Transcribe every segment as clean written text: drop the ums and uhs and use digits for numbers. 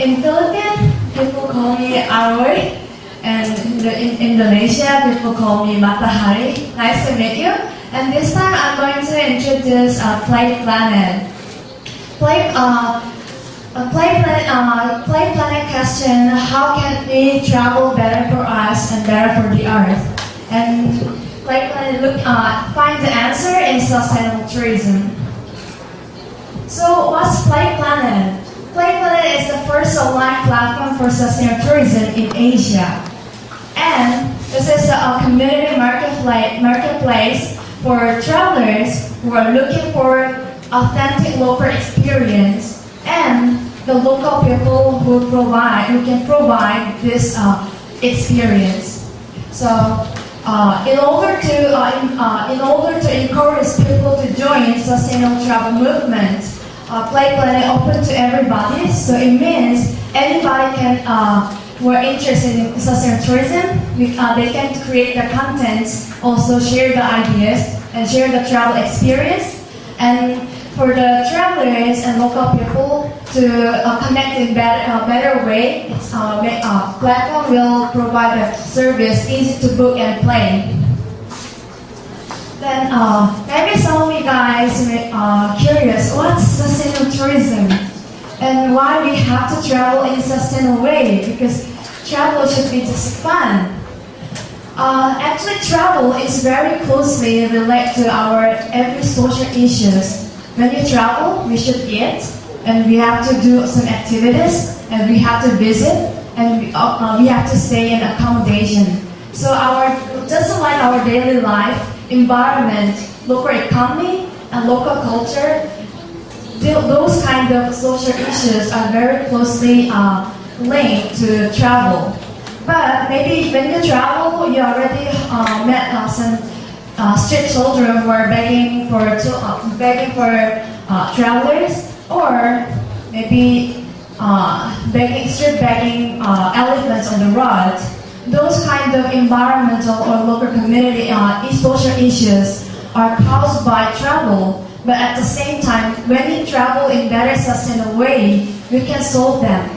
In Philippines, people call me Aroy, and in Indonesia, people call me Matahari. Nice to meet you. And this time, I'm going to introduce playplanet. Playplanet question: how can we travel better for us and better for the earth? And playplanet find the answer in sustainable tourism. So, what's playplanet? Playplanet is the first online platform for sustainable tourism in Asia. And this is a community marketplace for travelers who are looking for authentic local experience and the local people who can provide this experience. So, in order to encourage people to join sustainable travel movement, playplanet open to everybody. So it means anybody can who are interested in sustainable tourism. They can create the contents, also share the ideas and share the travel experience. And for the travelers and local people to connect in a better way, platform will provide a service easy to book and play. Then maybe some of you guys are curious, what's sustainable tourism? And why we have to travel in a sustainable way? Because travel should be just fun. Actually, travel is very closely related to our every social issues. When you travel, we should eat, and we have to do some activities, and we have to visit, and we have to stay in accommodation. So just like our daily life, environment, local economy, and local culture, those kind of social issues are very closely linked to travel. But maybe when you travel, you already met some street children who are begging for travelers, or maybe street begging elephants on the road. Those kind of environmental or local community social issues are caused by travel, but at the same time, when we travel in better sustainable way, we can solve them.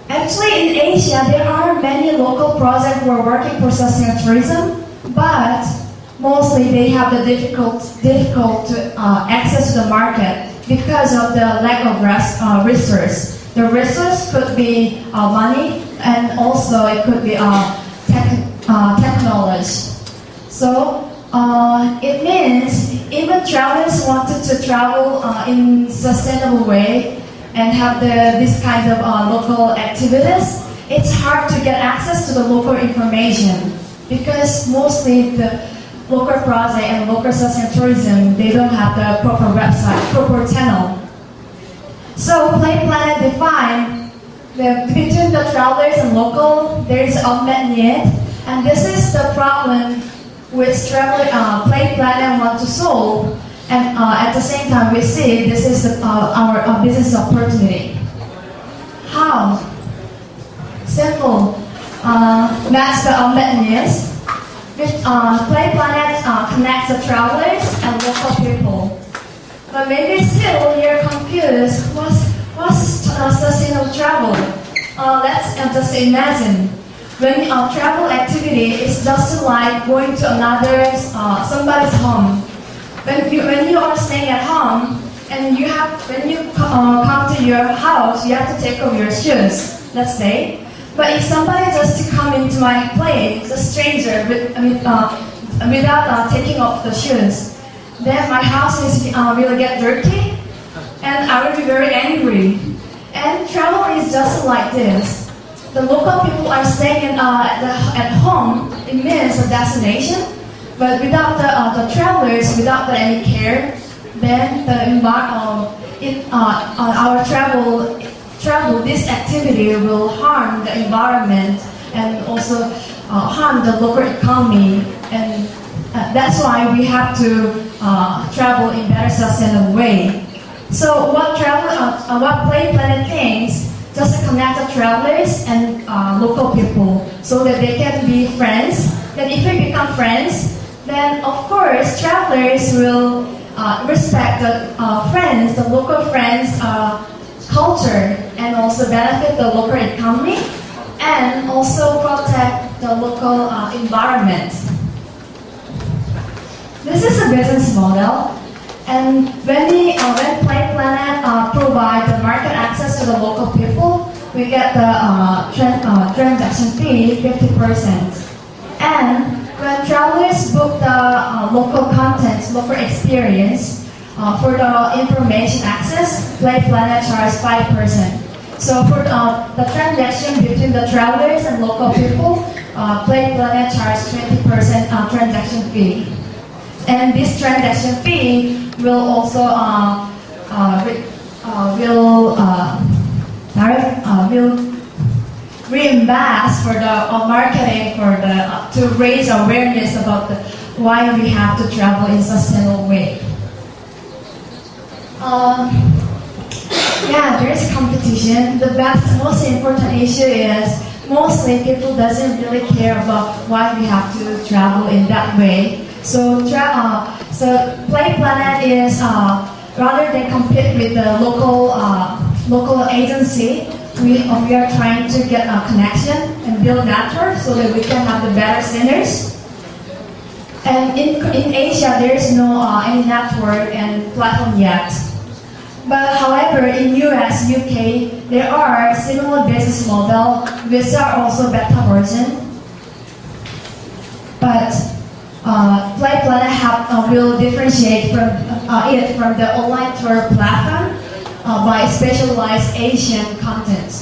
Actually, in Asia, there are many local projects who are working for sustainable tourism, but mostly they have the difficult to access to the market because of the lack of resources. The resource could be money, and also it could be technology. So it means even travelers wanted to travel in sustainable way and have this kind of local activities, it's hard to get access to the local information because mostly the local project and local sustainable tourism, they don't have the proper website, proper channel. So playplanet define between the travelers and local, there is unmet need, and this is the problem which playplanet want to solve. And at the same time, we see this is our business opportunity. How? Simple. Match the unmet needs. Playplanet connects the travelers and local people. But maybe still you're confused. What's sustainable travel? Let's just imagine. When travel activity is just like going to somebody's home. When you are staying at home and when you come to your house, you have to take off your shoes, let's say. But if somebody just come into my place, a stranger, without taking off the shoes, then my house will get dirty, and I will be very angry. And travel is just like this. The local people are staying at home. It means a destination. But without the travelers, without any care, then our travel, this activity will harm the environment and also harm the local economy. And that's why we have to travel in better sustainable way. So what playplanet thinks, just to connect the travelers and local people so that they can be friends. Then if we become friends, then of course travelers will respect the friends, the local friends' culture, and also benefit the local economy, and also protect the local environment. This is a business model, and when playplanet provide the market access to the local people, we get the transaction fee 50%. And when travelers book the local content, local experience, for the information access, playplanet charges 5%. So for the transaction between the travelers and local people, playplanet charges 20% transaction fee. And this transaction fee will also will reinvest for the marketing for the to raise awareness about why we have to travel in sustainable way. Yeah, there is competition. The most important issue is mostly people doesn't really care about why we have to travel in that way. So playplanet is rather than compete with the local agency, we are trying to get a connection and build network so that we can have the better centers. And in Asia, there is no any network and platform yet. But however, in US, UK, there are similar business model which are also beta version. But playplanet will differentiate from the online tour platform by specialized Asian content.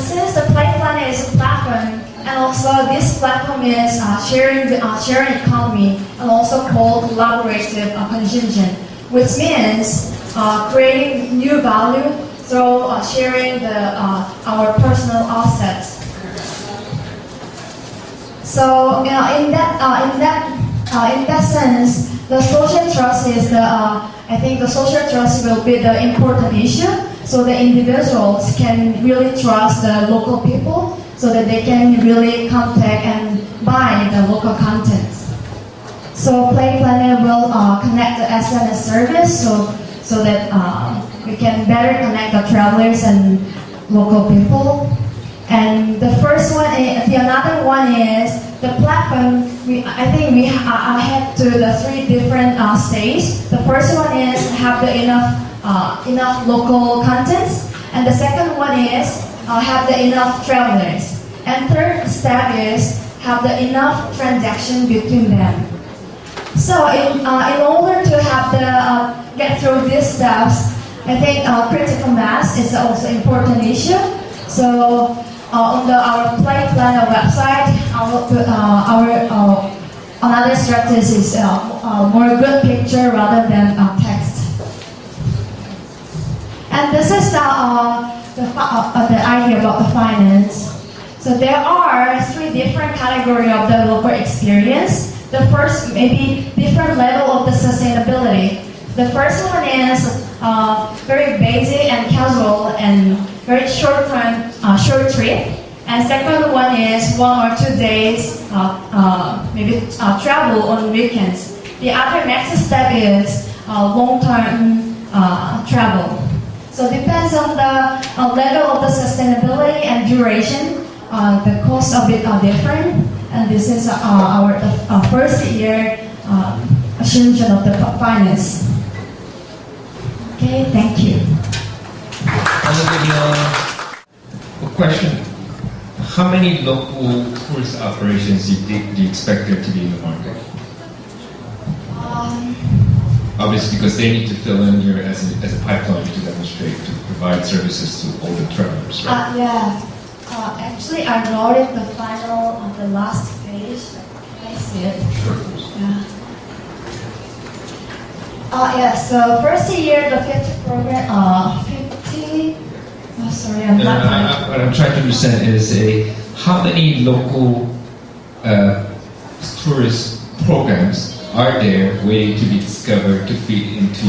Since the playplanet is a platform, and also this platform is sharing economy, and also called collaborative consumption, which means creating new value through sharing our personal assets. So in that sense, the social trust is I think the social trust will be the important issue. So the individuals can really trust the local people, so that they can really contact and buy the local content. So playplanet will connect the SMS service, so that we can better connect the travelers and local people. And the another one is the platform. I think we have the three different stages. The first one is have the enough local contents, and the second one is have the enough travelers, and third step is have the enough transaction between them. So in order to have get through these steps, I think critical mass is also important issue. So on our playplanet website, another strategy is more good picture rather than text. And this is the idea about the finance. So there are three different categories of the local experience. The first, maybe different level of the sustainability. The first one is very basic and casual and very short trip. And second one is 1 or 2 days maybe travel on weekends. The other next step is long-term travel. So depends on the level of the sustainability and duration. The cost of it are different, and this is our first year assumption of the finance. Okay, thank you. A question. How many local tourist operations do you expect there to be in the market? Obviously, because they need to fill in here as a pipeline to demonstrate, to provide services to all the travelers, right? Yeah. Actually, I wrote it the final on the last page. Can I see it? Sure. Yeah. So first year, the 50 program, 50. Oh, sorry, I'm not. What I'm trying to understand is how many local tourist programs are there waiting to be discovered to feed into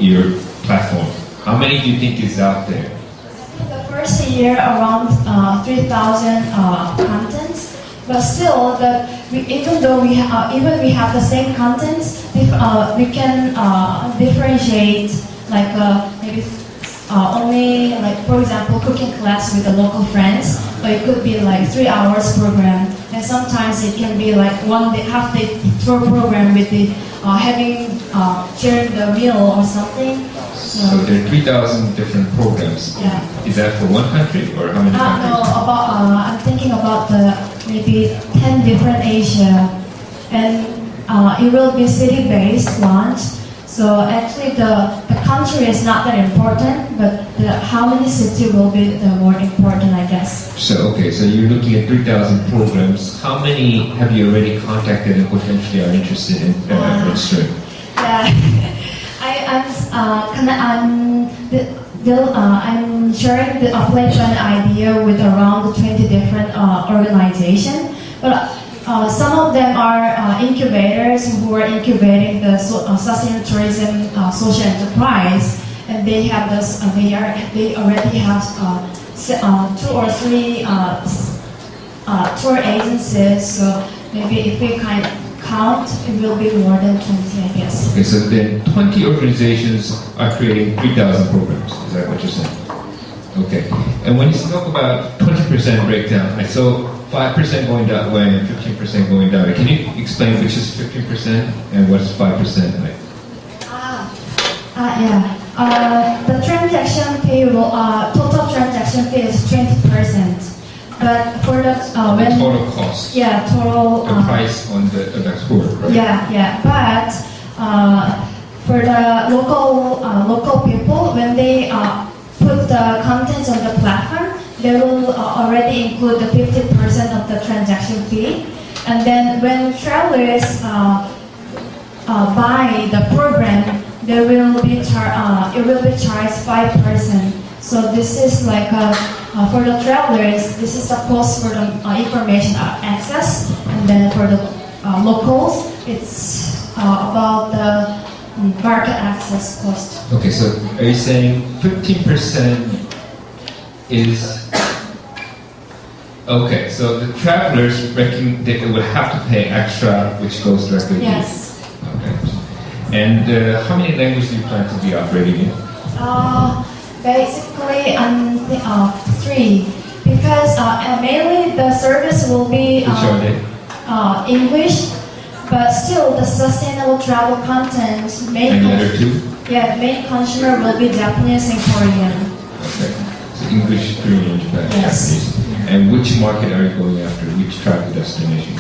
your platform? How many do you think is out there? The first year, around 3,000 contents, But still, even though we have the same contents, we can differentiate like maybe only like, for example, cooking class with the local friends, or it could be like 3 hours program, and sometimes it can be like one day, half day tour program with the sharing the meal or something. So there are 3,000 different programs. Yeah. Is that for one country or how many countries? No, I'm thinking about maybe 10 different Asia, and it will be city-based launch. So actually, the country is not that important, but how many cities will be the more important, I guess. So so you're looking at 3,000 programs. How many have you already contacted and potentially are interested in registering? Yeah, I'm sharing the playplanet idea with around 20 different organizations, but some of them are incubators who are incubating the sustainable tourism social enterprise, and they have this. They already have 2 or 3 tour agencies. So maybe if we count, it will be more than 20, I guess. Okay, so then 20 organizations are creating 3,000 programs. Is that what you're saying? Okay. And when you talk about 20% breakdown, I saw 5% going that way and 15% going that way. Can you explain which is 15% and what's 5% like? Yeah. The transaction fee total transaction fee is 20%. But for the the total cost. Yeah, total. The price on the tour, right? Yeah. But for the local people, when they put the contents on the platform, they will already include the 50% of the transaction fee. And then when travelers buy the program, it will be charged 5%. So this is like for the travelers, this is the cost for the information access, and then for the locals, it's about the market access cost. Okay, so are you saying 15% is okay? So the travelers reckon they would have to pay extra, which goes directly to you. Yes. Okay. And how many languages do you plan to be operating in? Basically, 3, because mainly the service will be Which are they? English, but still the sustainable travel content And the other 2? Yeah, the main consumer will be Japanese and Korean. Okay. So English, Korean, Japanese, Yes. Japanese. And which market are you going after? Which travel destination?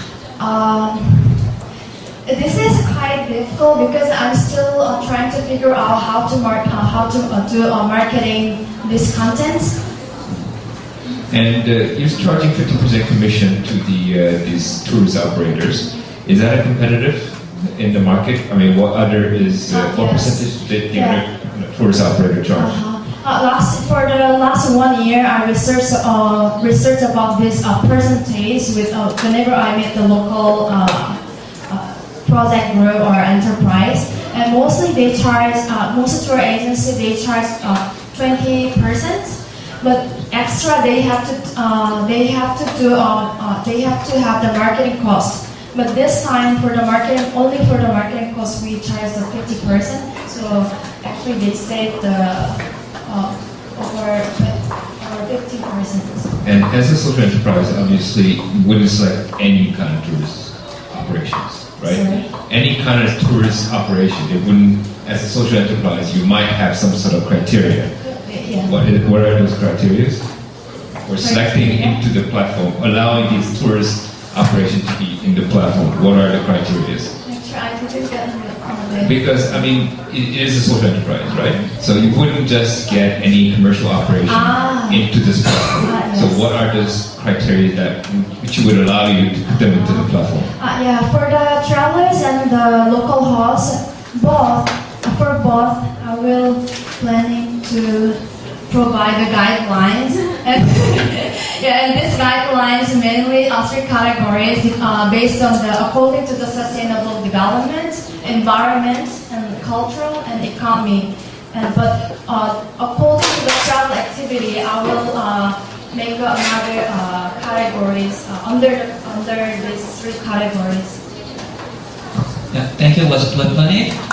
This is quite difficult because I'm still trying to figure out how to do marketing these contents. And you're charging 50% commission to these tourist operators. Is that a competitive in the market? I mean, what percentage did the tourist operator charge? For the last 1 year, I researched about this percentage whenever I meet the local project group or enterprise, and mostly they charge. Most tour agencies they charge 20%, but extra they have to have the marketing cost. But this time for the marketing cost we charge the 50%. So actually they saved over 50%. And as a social enterprise, obviously you wouldn't select any kind of tourist operations. Right? Sorry? Any kind of tourist operation, it wouldn't. As a social enterprise, you might have some sort of criteria. Yeah. What are those criteria? We're selecting into the platform, allowing these tourist operations to be in the platform. What are the criteria? Because I mean, it is a social enterprise, right? So you wouldn't just get any commercial operation into this platform. Yes. So what are those criteria which would allow you to put them into the platform? For the travelers and the local hosts, for both, I will planning to provide the guidelines. And these guidelines mainly are 3 categories based on according to the sustainable development, environment, and cultural and economy. But according to the travel activity, I will make another categories under these three categories. Yeah, thank you. Was playplanet.